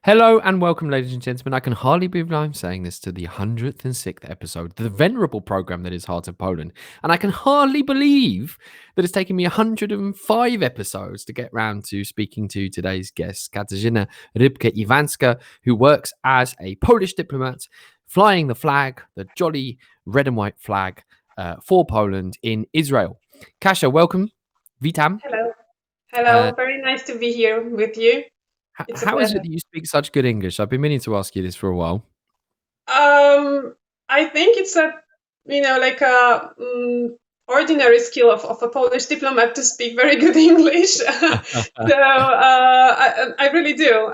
Hello and welcome, ladies and gentlemen. I can hardly believe I'm saying this to the 106th episode, the venerable program that is Heart of Poland. And I can hardly believe that it's taken me 105 episodes to get round to speaking to today's guest, Katarzyna Rybka-Iwańska, who works as a Polish diplomat, flying the flag, the jolly red and white flag for Poland in Israel. Kasia, welcome. Witam. Hello. Uh, Hello. Very nice to be here with you. It's a how is it pleasure. that you speak such good English? I've been meaning to ask you this for a while. I think it's like a ordinary skill of a Polish diplomat to speak very good English. I really do.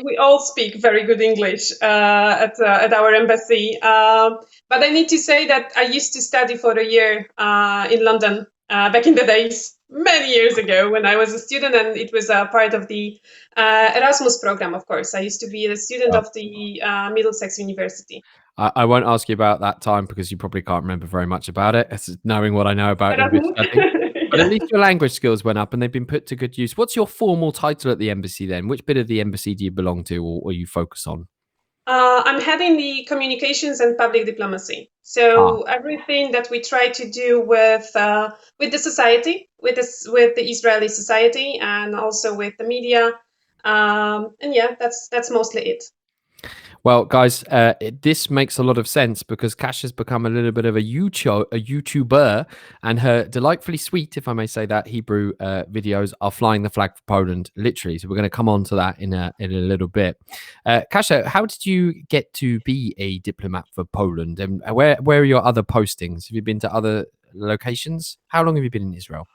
We all speak very good English at our embassy. But I need to say that I used to study for a year in London back in the days, many years ago, when I was a student, and it was a part of the Erasmus program. Of course, I used to be a student of the Middlesex University. I won't ask you about that time because you probably can't remember very much about it, as knowing what I know about English Erasmus. studying. But at Yeah. least your language skills went up and they've been put to good use. What's your formal title at the embassy then? Which bit of the embassy do you belong to or you focus on? I'm heading the communications and public diplomacy. Ah, So everything that we try to do with the society, with the Israeli society, and also with the media, and yeah, that's mostly it. well, guys, this makes a lot of sense because Cash has become a little bit of a YouTuber, and her delightfully sweet, if I may say that, Hebrew videos are flying the flag for Poland, literally. So we're going to come on to that in a little bit. Kasia, how did you get to be a diplomat for Poland, and where are your other postings? Have you been to other locations? How long have you been in Israel?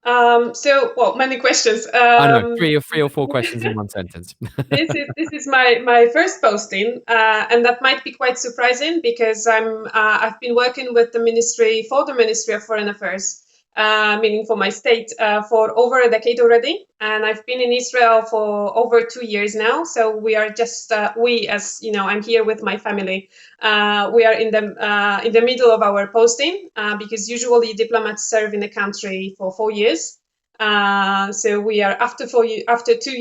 Well, many questions. I know three or four questions in one sentence. This is my first posting, and that might be quite surprising because I've been working with the Ministry of Foreign Affairs, meaning for my state, for over a decade already, and I've been in Israel for over 2 years now. So we are just we, as you know, I'm here with my family. We are in the middle of our posting because usually diplomats serve in a country for 4 years. So we are after 2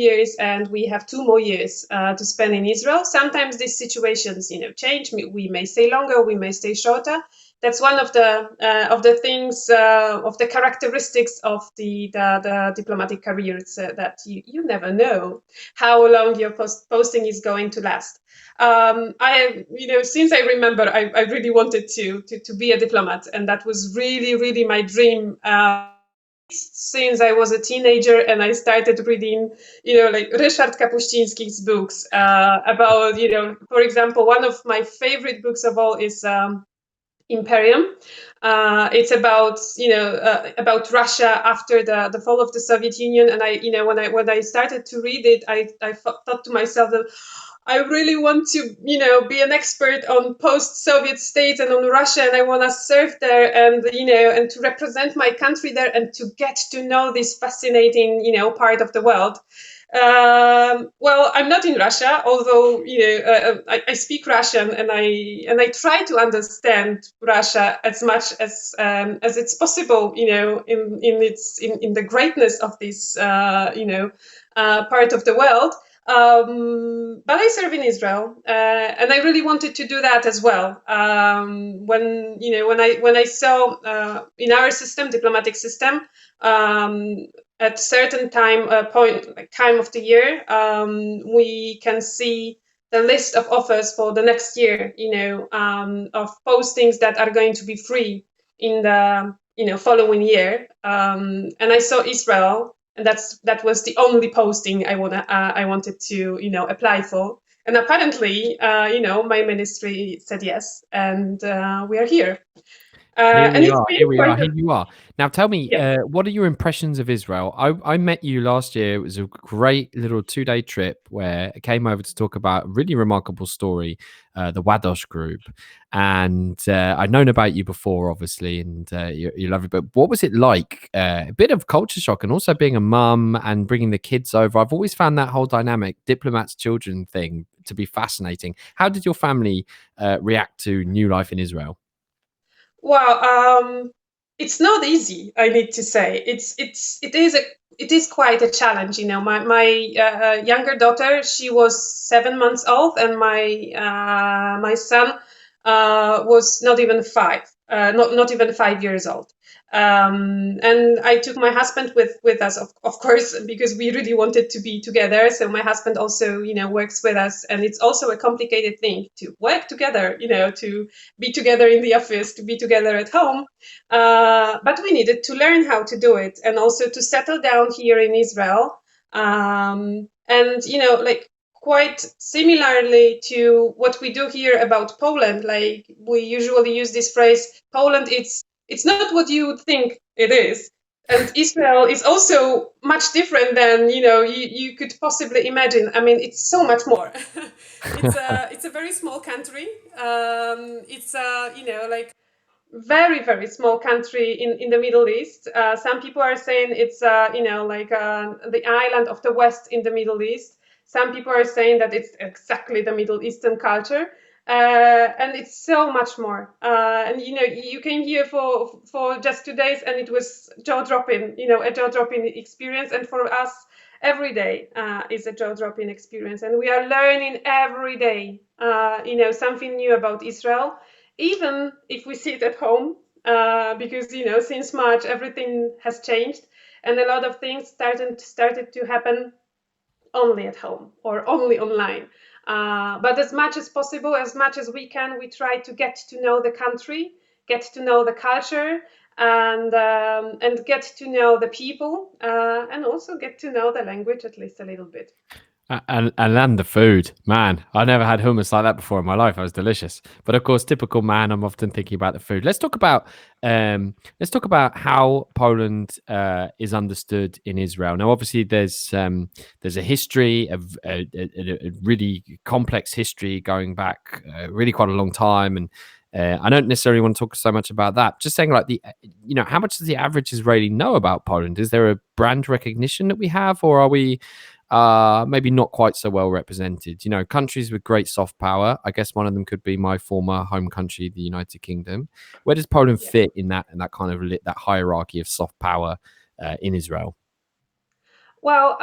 years, and we have 2 more years to spend in Israel. Sometimes these situations, change. We may stay longer, we may stay shorter. That's one of the things of the characteristics of the diplomatic careers that you never know how long your posting is going to last. Since I remember, I really wanted to be a diplomat, and that was really my dream. Since I was a teenager, and I started reading, like Ryszard Kapuściński's books about, for example, one of my favorite books of all is Imperium. It's about Russia after the fall of the Soviet Union, and when I started to read it, I thought to myself that I really want to, be an expert on post-Soviet states and on Russia, and I want to serve there, and to represent my country there, and to get to know this fascinating, part of the world. Well, I'm not in Russia, although I speak Russian, and I try to understand Russia as much as it's possible, in the greatness of this part of the world. But I serve in Israel, and I really wanted to do that as well. When I saw in our system, diplomatic system, at certain time of the year, we can see the list of offers for the next year. Of postings that are going to be free in the following year, and I saw Israel, and that was the only posting I wanted to apply for. And apparently, my ministry said yes, and we are here. Here And we it's are. been Here we are. quite Here a you are. Now, tell me, yeah. what are your impressions of Israel? I met you last year. It was a great little 2 day trip where I came over to talk about a really remarkable story, the Wadosh group. And I'd known about you before, obviously, and you love it. But what was it like? A bit of culture shock, and also being a mum and bringing the kids over. I've always found that whole dynamic, diplomats, children thing, to be fascinating. How did your family react to new life in Israel? Wow. it's not easy, I need to say. It is quite a challenge. My younger daughter, she was 7 months old, and my son was not even five, not even 5 years old. And I took my husband with us, of course, because we really wanted to be together. So my husband also, works with us, and it's also a complicated thing to work together, to be together in the office, to be together at home. But we needed to learn how to do it, and also to settle down here in Israel. And like, quite similarly to what we do here about Poland, like we usually use this phrase, Poland, it's not what you would think it is. And Israel is also much different than you could possibly imagine. I mean, it's so much more. It's a very small country. It's like very, very small country in the Middle East. Some people are saying it's like the island of the West in the Middle East. Some people are saying that it's exactly the Middle Eastern culture. And it's so much more. And you came here for just 2 days, and it was jaw dropping. A jaw dropping experience. And for us, every day is a jaw dropping experience, and we are learning every day. Something new about Israel, even if we sit at home, because since March everything has changed, and a lot of things started to happen only at home or only online. But as much as possible, as much as we can, we try to get to know the country, get to know the culture, and get to know the people, and also get to know the language at least a little bit. And the food, man. I never had hummus like that before in my life. It was delicious. But of course, typical man, I'm often thinking about the food. Let's talk about how Poland is understood in Israel. Now, obviously, there's a history of a really complex history going back really quite a long time, and I don't necessarily want to talk so much about that. Just saying, like how much does the average Israeli know about Poland? Is there a brand recognition that we have, or are we maybe not quite so well represented? Countries with great soft power. I guess one of them could be my former home country, the United Kingdom. Where does Poland Yeah. fit in that kind of that hierarchy of soft power in Israel? Well,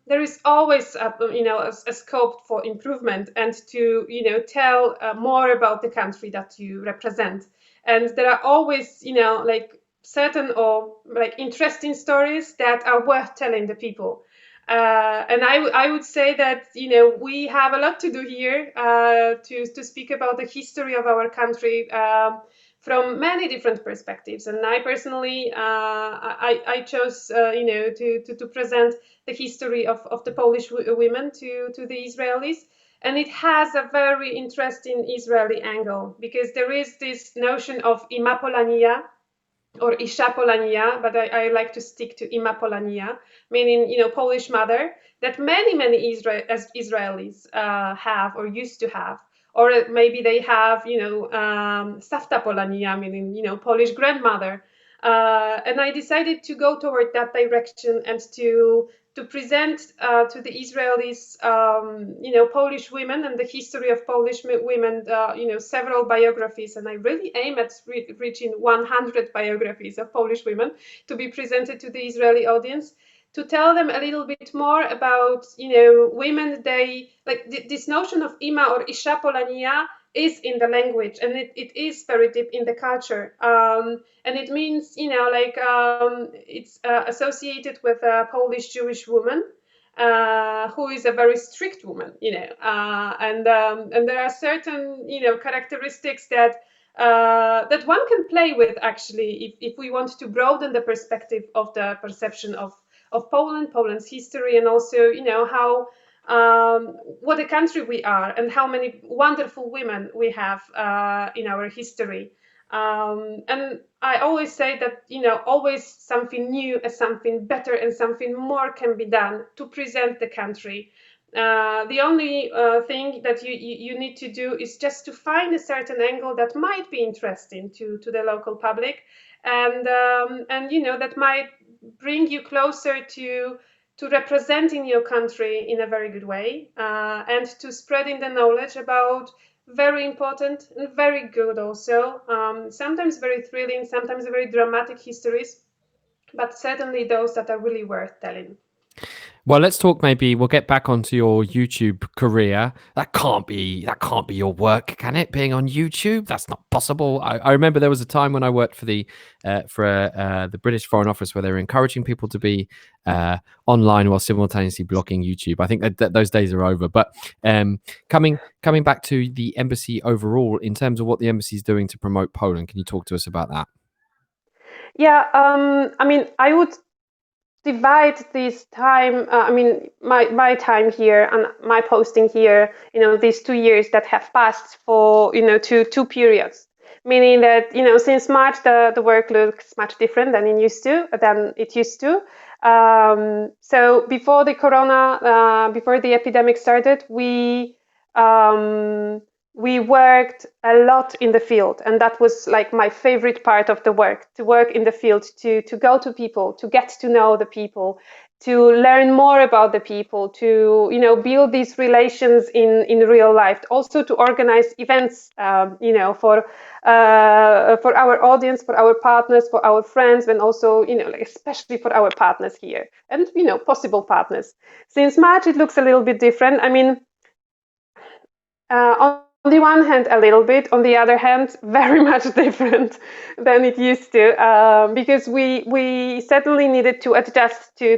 there is always a scope for improvement, and to tell more about the country that you represent. And there are always like certain or like interesting stories that are worth telling the people. And I would say that we have a lot to do here, to speak about the history of our country. From many different perspectives, and I personally, I chose to present the history of the Polish women to the Israelis. And it has a very interesting Israeli angle, because there is this notion of Ima Polania or Isha Polania, but I like to stick to Ima Polania, meaning Polish mother, that many Israelis have or used to have. Or maybe they have Savta Polania, meaning Polish grandmother. And I decided to go toward that direction, and to present to the Israelis, Polish women and the history of Polish women, several biographies. And I really aim at reaching 100 biographies of Polish women to be presented to the Israeli audience, to tell them a little bit more about, women. They like this notion of Ima or Isha Polania is in the language, and it is very deep in the culture. And it means, it's associated with a Polish Jewish woman, who is a very strict woman, and there are certain, characteristics that one can play with, actually, if we want to broaden the perspective of the perception of Poland, Poland's history, and also, how what a country we are, and how many wonderful women we have in our history. And I always say that, always something new and something better and something more can be done to present the country. The only thing that you need to do is just to find a certain angle that might be interesting to the local public, and that might bring you closer to representing your country in a very good way, and to spreading the knowledge about very important and very good also. Sometimes very thrilling, sometimes very dramatic histories, but certainly those that are really worth telling. Well, let's talk. Maybe we'll get back onto your YouTube career. That can't be your work, can it? Being on YouTube, that's not possible. I remember there was a time when I worked for the British Foreign Office where they were encouraging people to be online while simultaneously blocking YouTube. I think that those days are over. But coming back to the embassy overall, in terms of what the embassy is doing to promote Poland, can you talk to us about that? Yeah, I mean, I would divide this time, my time here and my posting here, these 2 years that have passed for, two periods. Meaning that, since March, the work looks much different than it used to. So before the before the epidemic started, we worked a lot in the field, and that was like my favorite part of the work, to work in the field, to go to people, to get to know the people, to learn more about the people, to build these relations in real life, also to organize events, for our audience, for our partners, for our friends, and also especially for our partners here, and possible partners. Since March, it looks a little bit different. I mean, on the one hand, a little bit. On the other hand, very much different than it used to, because we certainly needed to adjust to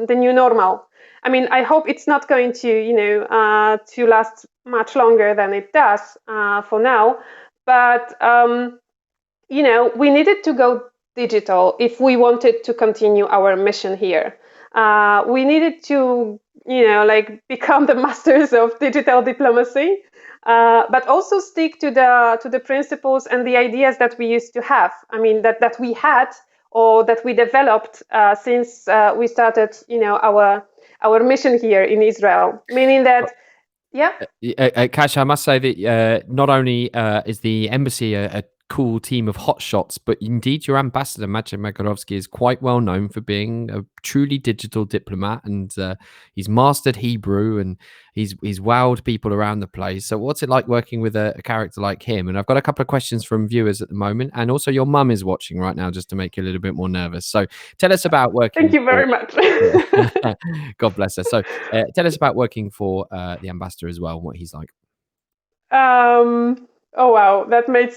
the new normal. I mean, I hope it's not going to last much longer than it does for now. But we needed to go digital if we wanted to continue our mission here. We needed to become the masters of digital diplomacy, but also stick to the principles and the ideas that we used to have. I mean, that we had, or that we developed since we started our mission here in Israel. Meaning that, yeah. Kasia, I must say that not only is the embassy a cool team of hotshots, but indeed your ambassador, Maciej Magarovski, is quite well known for being a truly digital diplomat, and he's mastered Hebrew, and he's wowed people around the place. So what's it like working with a character like him? And I've got a couple of questions from viewers at the moment, and also your mum is watching right now just to make you a little bit more nervous. So tell us about working. Thank you very much. God bless her. So tell us about working for the ambassador as well, and what he's like. Oh wow, that made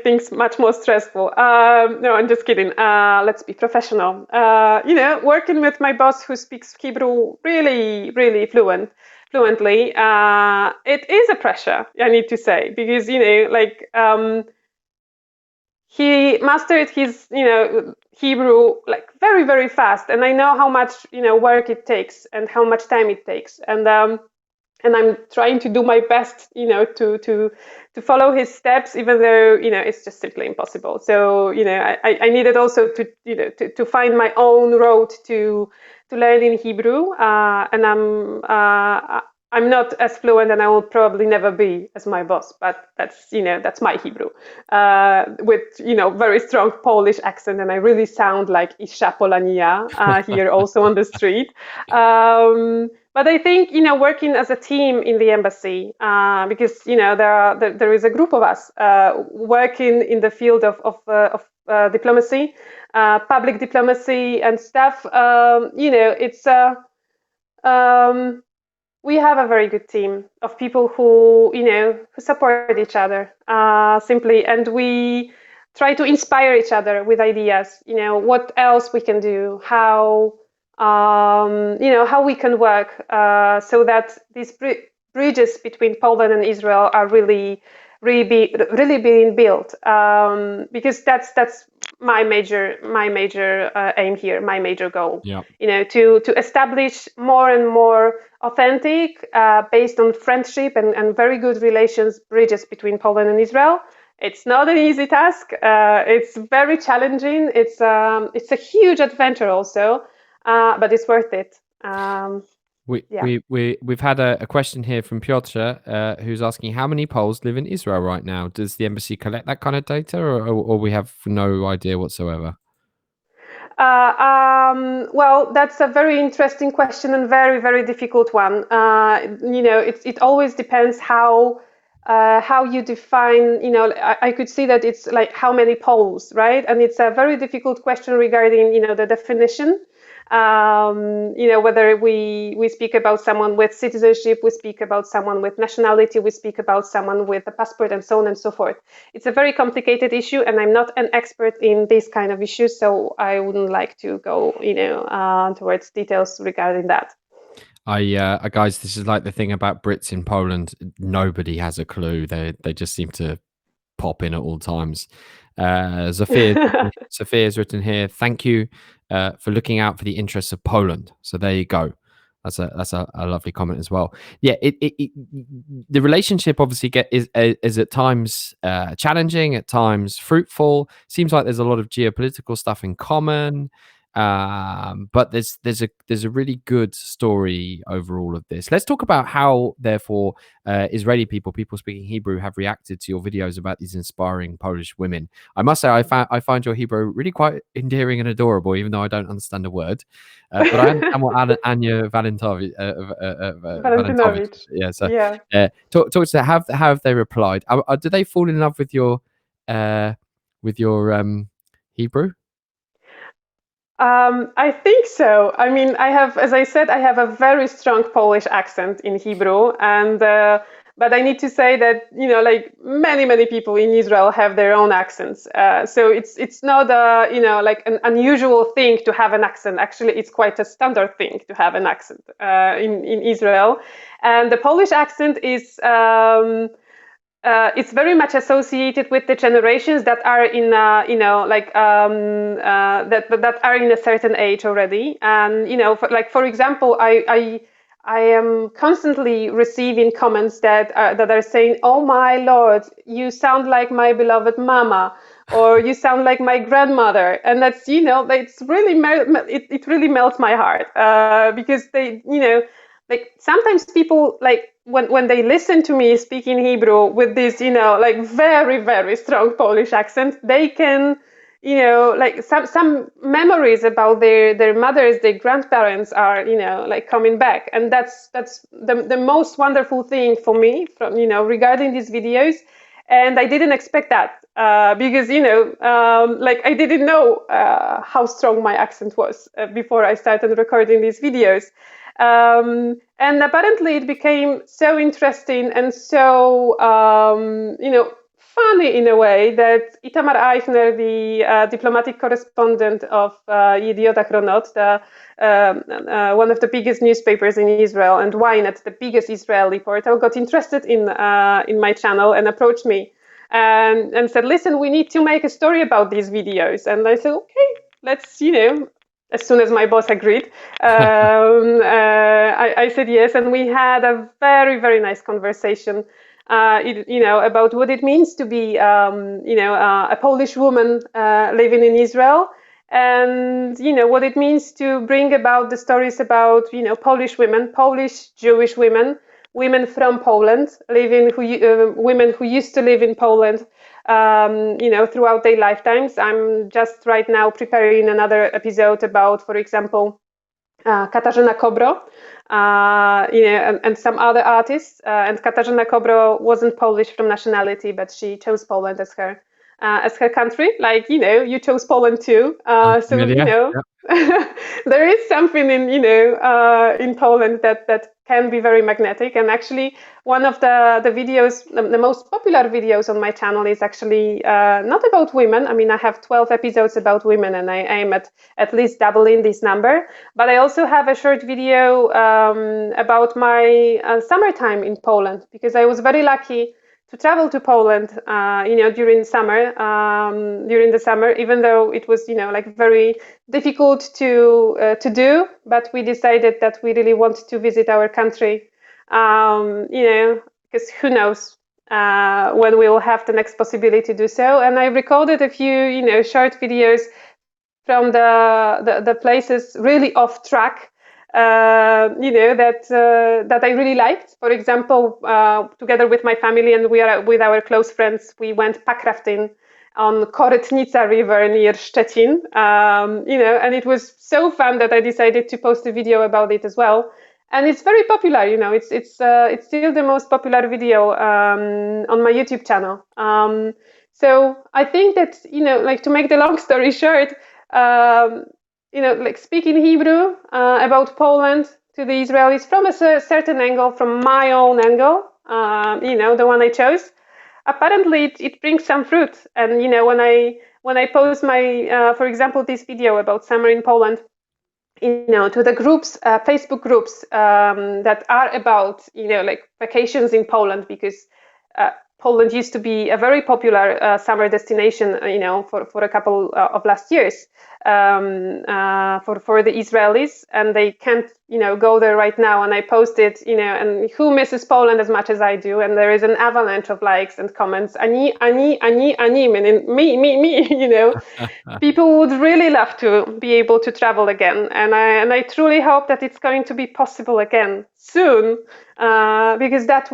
things much more stressful. No, I'm just kidding. Let's be professional. Working with my boss who speaks Hebrew really, really fluently, it is a pressure, I need to say, because he mastered his Hebrew like very, very fast, and I know how much work it takes and how much time it takes, and I'm trying to do my best, to follow his steps, even though it's just simply impossible. So I needed also to find my own road to learn in Hebrew, and I'm not as fluent, and I will probably never be as my boss. But that's my Hebrew, with very strong Polish accent, and I really sound like Isha Polania here also on the street. But I think working as a team in the embassy, because there is a group of us working in the field of diplomacy, public diplomacy and stuff. It's we have a very good team of people who support each other simply, and we try to inspire each other with ideas. What else we can do, how how we can work so that these bridges between Poland and Israel are really being built, because that's my major aim here, my major goal. Yeah. To establish more and more authentic, based on friendship and very good relations, bridges between Poland and Israel. It's not an easy task. It's very challenging. It's a huge adventure also, but it's worth it. We've had a question here from Piotr, who's asking how many Poles live in Israel right now. Does the embassy collect that kind of data, or we have no idea whatsoever? Well, that's a very interesting question and very, very difficult one. It always depends how how you define, I could see that it's like how many poles, right? And it's a very difficult question regarding, the definition. Whether we speak about someone with citizenship, we speak about someone with nationality, we speak about someone with a passport, and so on and so forth. It's a very complicated issue, and I'm not an expert in these kind of issues, so I wouldn't like to go, towards details regarding that. Guys, this is like the thing about Brits in Poland. Nobody has a clue. They just seem to pop in at all times. Sophia's written here. Thank you for looking out for the interests of Poland. So there you go. That's a lovely comment as well. Yeah, the relationship obviously is at times challenging, at times fruitful. Seems like there's a lot of geopolitical stuff in common. But there's a really good story over all of this. Let's talk about how, therefore, Israeli people speaking Hebrew, have reacted to your videos about these inspiring Polish women. I must say, I find your Hebrew really quite endearing and adorable, even though I don't understand a word. But I understand what Anya Valentovich, Valentinowicz. yeah. So Yeah. talk to that. How have they replied? Do they fall in love with your Hebrew? I think so. I mean, as I said, I have a very strong Polish accent in Hebrew, and but I need to say that like many people in Israel have their own accents. So it's not like an unusual thing to have an accent. Actually, it's quite a standard thing to have an accent in Israel, and the Polish accent is. It's very much associated with the generations that are in, that are in a certain age already. And for example, I am constantly receiving comments that are saying, "Oh my Lord, you sound like my beloved mama," or "You sound like my grandmother," and that's it's really it really melts my heart because they like sometimes people like when they listen to me speaking Hebrew with this like very strong Polish accent, they can like some memories about their mothers, their grandparents are like coming back, and that's the most wonderful thing for me from regarding these videos. And I didn't expect that because like I didn't know how strong my accent was before I started recording these videos. And apparently it became so interesting and so funny in a way that Itamar Eichner, the diplomatic correspondent of Yediot Achronot, one of the biggest newspapers in Israel, and Ynet, the biggest Israeli portal, got interested in my channel and approached me and said, "Listen, we need to make a story about these videos." And I said, "Okay, let's as soon as my boss agreed, I said yes, and we had a very nice conversation, about what it means to be, a Polish woman living in Israel, and what it means to bring about the stories about Polish women, Polish Jewish women, women from Poland, women who used to live in Poland. Throughout their lifetimes. I'm just right now preparing another episode about, for example, Katarzyna Kobro, and some other artists. And Katarzyna Kobro wasn't Polish from nationality, but she chose Poland as her country. Like you chose Poland too. Yeah. There is something in Poland that can be very magnetic. And actually, one of the videos, the most popular videos on my channel, is actually not about women. I mean, I have 12 episodes about women, and I aim at least doubling this number. But I also have a short video about my summertime in Poland, because I was very lucky to travel to Poland, during the summer, even though it was, like very difficult to do. But we decided that we really wanted to visit our country, because who knows when we will have the next possibility to do so. And I recorded a few, short videos from the places really off track. That I really liked. For example, together with my family and with our close friends, we went pack rafting on Korytnica River near Szczecin. And it was so fun that I decided to post a video about it as well. and it's very popular. It's still the most popular video on my YouTube channel. So I think that, like, to make the long story short, like, speaking Hebrew about Poland to the Israelis from a certain angle, from my own angle, the one I chose, apparently it brings some fruit. And when I post my, for example, this video about summer in Poland, to the groups, Facebook groups that are about, like, vacations in Poland, because Poland used to be a very popular summer destination, for a couple of last years for the Israelis, and they can't, go there right now. And I posted, and who misses Poland as much as I do? And there is an avalanche of likes and comments. Ani, meaning me, People would really love to be able to travel again, and I truly hope that it's going to be possible again soon, because that's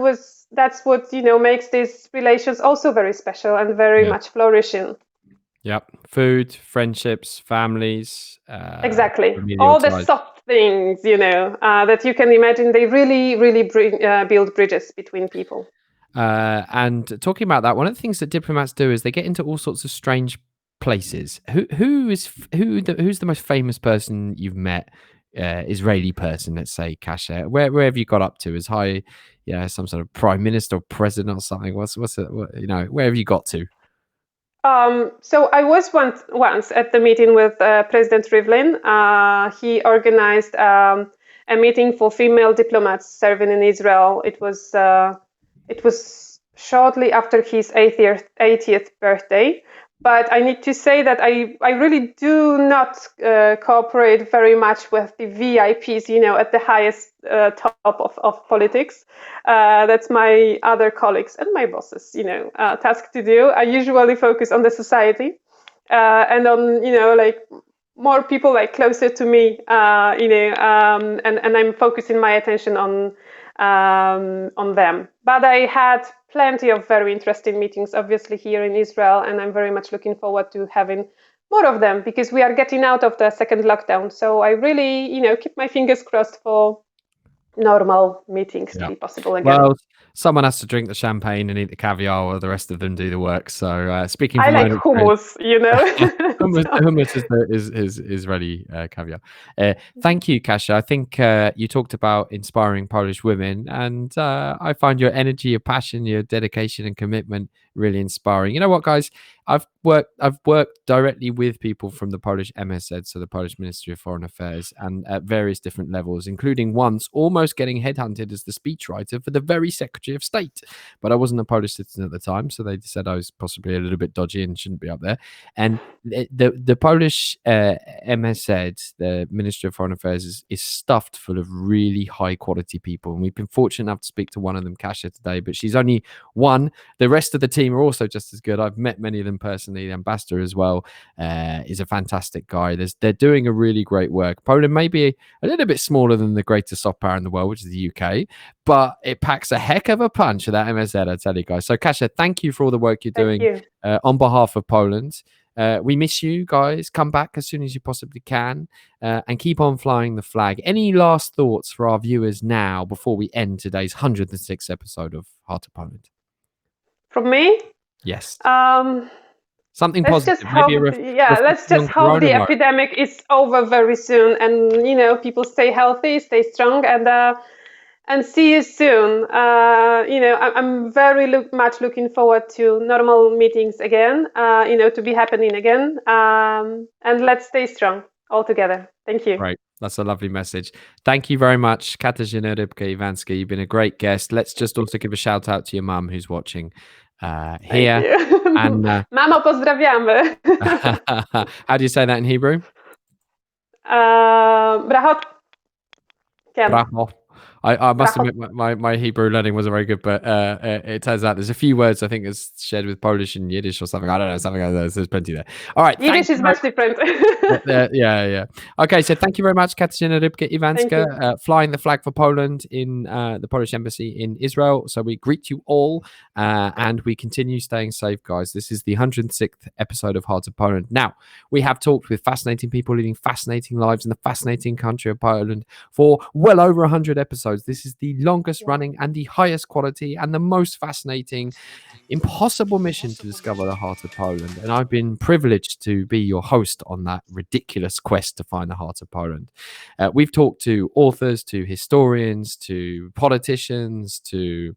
what makes these relations also very special and very much flourishing. Yep. Food, friendships, families. Exactly. Remedial All the ties. soft things, that you can imagine. They really, really build bridges between people. And talking about that, one of the things that diplomats do is they get into all sorts of strange places. Who's the most famous person you've met? Israeli person, let's say, Kasha. Where have you got up to? As high, some sort of prime minister or president or something? What's it? Where have you got to? So I was once at the meeting with President Rivlin. He organized a meeting for female diplomats serving in Israel. It was shortly after his 80th birthday. But I need to say that I really do not cooperate very much with the VIPs, at the highest top of politics. That's my other colleagues and my bosses, task to do. I usually focus on the society and on, like, more people, like, closer to me, and I'm focusing my attention on them. But I had plenty of very interesting meetings, obviously, here in Israel, and I'm very much looking forward to having more of them, because we are getting out of the second lockdown. So I really, keep my fingers crossed for normal meetings to be possible again. Well, someone has to drink the champagne and eat the caviar while the rest of them do the work. So speaking I from like my experience, hummus, hummus is Israeli caviar. Thank you, Kasia. I think you talked about inspiring Polish women, and I find your energy, your passion, your dedication and commitment really inspiring. You know what, guys? I've worked directly with people from the Polish MSZ, so the Polish Ministry of Foreign Affairs, and at various different levels, including once almost getting headhunted as the speechwriter for the very Secretary of State. But I wasn't a Polish citizen at the time, so they said I was possibly a little bit dodgy and shouldn't be up there. And the Polish MSZ, the Ministry of Foreign Affairs, is stuffed full of really high quality people, and we've been fortunate enough to speak to one of them, Kasia, today. But she's only one. The rest of the team are also just as good. I've met many of them personally. The ambassador as well is a fantastic guy. They're doing a really great work. Poland may be a little bit smaller than the greatest soft power in the world, which is the UK, but it packs a heck of a punch of that MSZ, I tell you guys. So Kasia, thank you for all the work you're doing on behalf of Poland. We miss you guys. Come back as soon as you possibly can, and keep on flying the flag. Any last thoughts for our viewers now before we end today's 106th episode of Heart of Poland? From me? Yes. Something let's positive. Let's just hope the epidemic is over very soon, and people stay healthy, stay strong, and see you soon. I'm very much looking forward to normal meetings again. To be happening again, and let's stay strong all together. Thank you. Right. That's a lovely message. Thank you very much, Katarzyna Rybka-Iwańska. You've been a great guest. Let's just also give a shout out to your mum who's watching here. And Mamo, pozdrawiamy. How do you say that in Hebrew? Brachot. Bracho. I must Bracho. admit my Hebrew learning wasn't very good, but it turns out there's a few words I think is shared with Polish and Yiddish or something. I don't know, something like that. There's plenty there. All right, thank Yiddish is you very much different. yeah. Okay, so thank you very much, Katarzyna Thank you. Rybka-Iwańska, flying the flag for Poland in the Polish embassy in Israel. So we greet you all, and we continue staying safe, guys. This is the 106th episode of Heart of Poland. Now, we have talked with fascinating people leading fascinating lives in the fascinating country of Poland for well over 100 episodes. This is the longest running and the highest quality and the most fascinating impossible mission to discover the heart of Poland. And I've been privileged to be your host on that ridiculous quest to find the heart of Poland. We've talked to authors, to historians, to politicians, to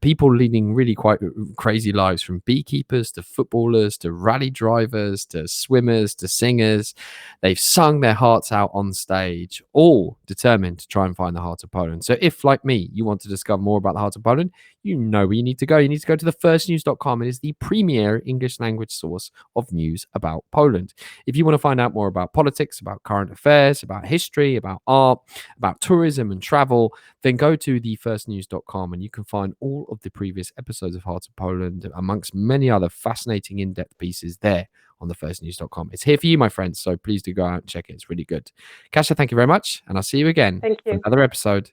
people leading really quite crazy lives, from beekeepers to footballers to rally drivers to swimmers to singers. They've sung their hearts out on stage, all determined to try and find the heart of Poland. So if, like me, you want to discover more about the heart of Poland, you know where you need to go. You need to go to thefirstnews.com. It is the premier English language source of news about Poland. If you want to find out more about politics, about current affairs, about history, about art, about tourism and travel, then go to thefirstnews.com and you can find all of the previous episodes of Heart of Poland, amongst many other fascinating in-depth pieces there on thefirstnews.com. It's here for you, my friends, so please do go out and check it. It's really good. Kasia, thank you very much, and I'll see you again Thank for you. another episode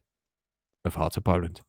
of Heart of Poland.